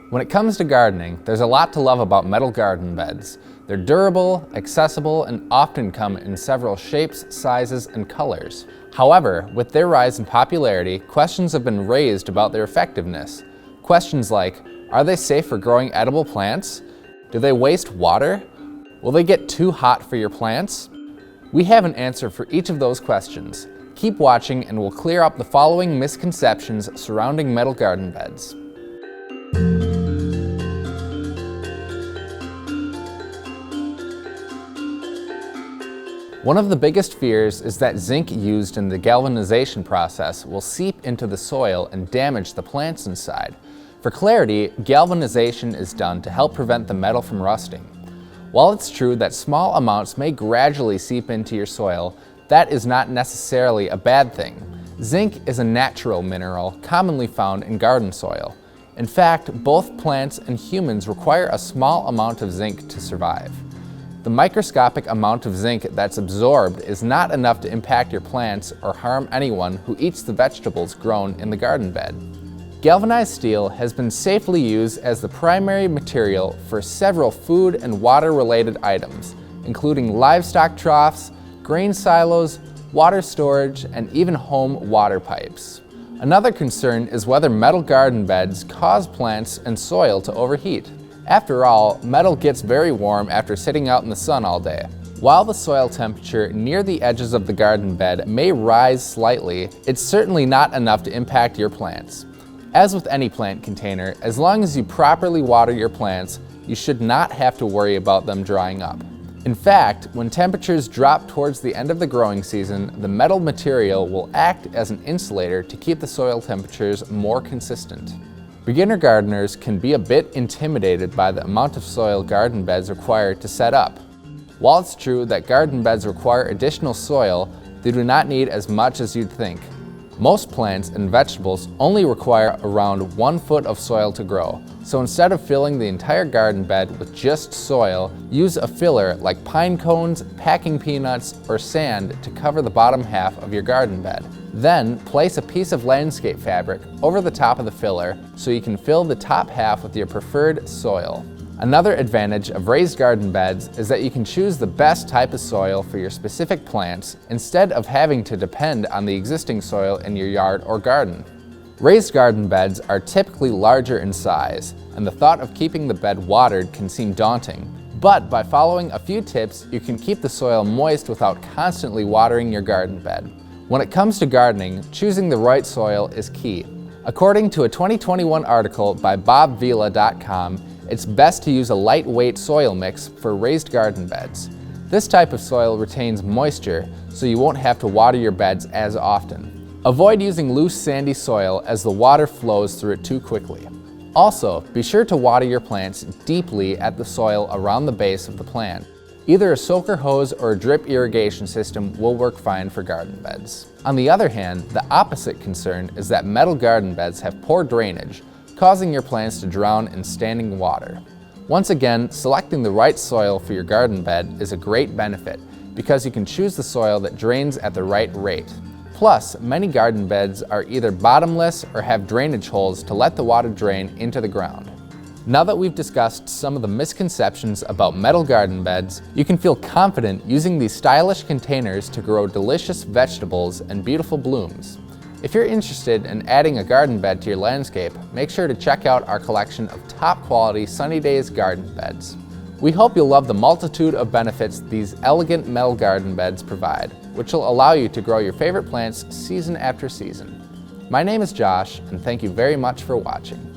When it comes to gardening, there's a lot to love about metal garden beds. They're durable, accessible, and often come in several shapes, sizes, and colors. However, with their rise in popularity, questions have been raised about their effectiveness. Questions like, are they safe for growing edible plants? Do they waste water? Will they get too hot for your plants? We have an answer for each of those questions. Keep watching and we'll clear up the following misconceptions surrounding metal garden beds. One of the biggest fears is that zinc used in the galvanization process will seep into the soil and damage the plants inside. For clarity, galvanization is done to help prevent the metal from rusting. While it's true that small amounts may gradually seep into your soil, that is not necessarily a bad thing. Zinc is a natural mineral commonly found in garden soil. In fact, both plants and humans require a small amount of zinc to survive. The microscopic amount of zinc that's absorbed is not enough to impact your plants or harm anyone who eats the vegetables grown in the garden bed. Galvanized steel has been safely used as the primary material for several food and water-related items, including livestock troughs, grain silos, water storage, and even home water pipes. Another concern is whether metal garden beds cause plants and soil to overheat. After all, metal gets very warm after sitting out in the sun all day. While the soil temperature near the edges of the garden bed may rise slightly, it's certainly not enough to impact your plants. As with any plant container, as long as you properly water your plants, you should not have to worry about them drying up. In fact, when temperatures drop towards the end of the growing season, the metal material will act as an insulator to keep the soil temperatures more consistent. Beginner gardeners can be a bit intimidated by the amount of soil garden beds require to set up. While it's true that garden beds require additional soil, they do not need as much as you'd think. Most plants and vegetables only require around 1 foot of soil to grow, so instead of filling the entire garden bed with just soil, use a filler like pine cones, packing peanuts, or sand to cover the bottom half of your garden bed. Then, place a piece of landscape fabric over the top of the filler so you can fill the top half with your preferred soil. Another advantage of raised garden beds is that you can choose the best type of soil for your specific plants instead of having to depend on the existing soil in your yard or garden. Raised garden beds are typically larger in size, and the thought of keeping the bed watered can seem daunting. But by following a few tips, you can keep the soil moist without constantly watering your garden bed. When it comes to gardening, choosing the right soil is key. According to a 2021 article by bobvila.com, it's best to use a lightweight soil mix for raised garden beds. This type of soil retains moisture, so you won't have to water your beds as often. Avoid using loose sandy soil as the water flows through it too quickly. Also, be sure to water your plants deeply at the soil around the base of the plant. Either a soaker hose or a drip irrigation system will work fine for garden beds. On the other hand, the opposite concern is that metal garden beds have poor drainage, causing your plants to drown in standing water. Once again, selecting the right soil for your garden bed is a great benefit because you can choose the soil that drains at the right rate. Plus, many garden beds are either bottomless or have drainage holes to let the water drain into the ground. Now that we've discussed some of the misconceptions about metal garden beds, you can feel confident using these stylish containers to grow delicious vegetables and beautiful blooms. If you're interested in adding a garden bed to your landscape, make sure to check out our collection of top-quality Sunnydaze garden beds. We hope you'll love the multitude of benefits these elegant metal garden beds provide, which will allow you to grow your favorite plants season after season. My name is Josh, and thank you very much for watching.